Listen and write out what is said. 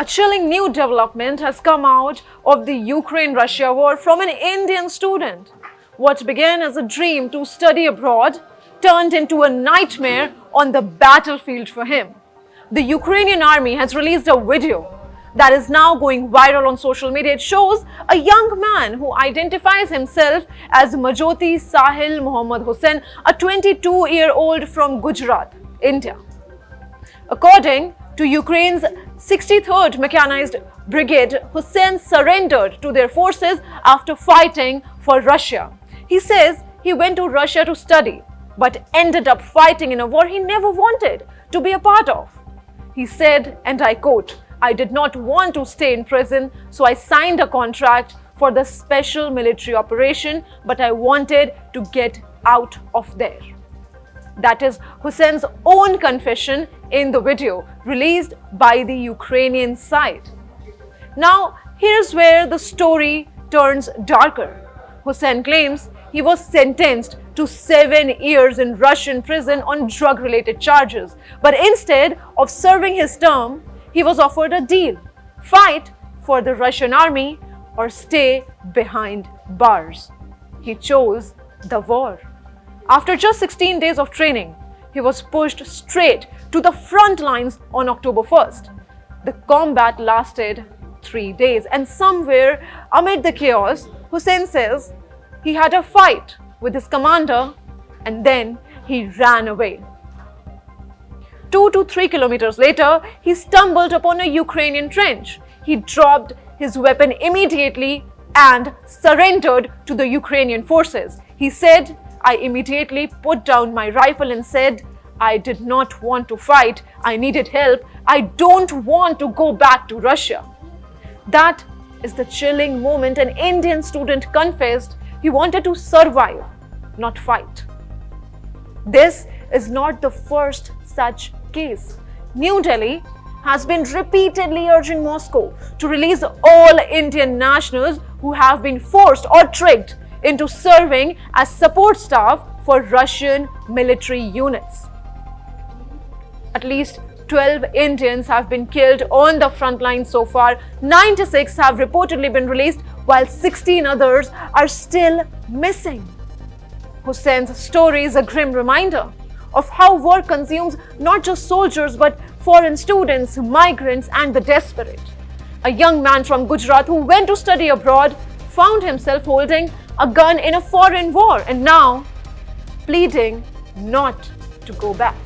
A chilling new development has come out of the Ukraine-Russia war from an Indian student. What began as a dream to study abroad turned into a nightmare on the battlefield for him. The Ukrainian army has released a video that is now going viral on social media. It shows a young man who identifies himself as Majoti Sahil Mohamed Hussein, a 22-year-old from Gujarat, India. According to Ukraine's 63rd Mechanized Brigade, Hussein surrendered to their forces after fighting for Russia. He says he went to Russia to study, but ended up fighting in a war he never wanted to be a part of. He said, and I quote, "I did not want to stay in prison, so I signed a contract for the special military operation, but I wanted to get out of there." That is Hussein's own confession in the video released by the Ukrainian side. Now, here's where the story turns darker. Hussein claims he was sentenced to 7 years in Russian prison on drug-related charges. But instead of serving his term, he was offered a deal: fight for the Russian army or stay behind bars. He chose the war. After just 16 days of training, he was pushed straight to the front lines on October 1st. The combat lasted 3 days, and somewhere amid the chaos, Hussein says he had a fight with his commander and then he ran away. 2 to 3 kilometers later, he stumbled upon a Ukrainian trench. He dropped his weapon immediately and surrendered to the Ukrainian forces. He said, "I immediately put down my rifle and said, I did not want to fight. I needed help. I don't want to go back to Russia." That is the chilling moment an Indian student confessed he wanted to survive, not fight. This is not the first such case. New Delhi has been repeatedly urging Moscow to release all Indian nationals who have been forced or tricked into serving as support staff for Russian military units. At least 12 Indians have been killed on the front line so far. 96 have reportedly been released, while 16 others are still missing. Hussein's story is a grim reminder of how war consumes not just soldiers but foreign students, migrants, and the desperate. A young man from Gujarat who went to study abroad found himself holding a gun in a foreign war and now pleading not to go back.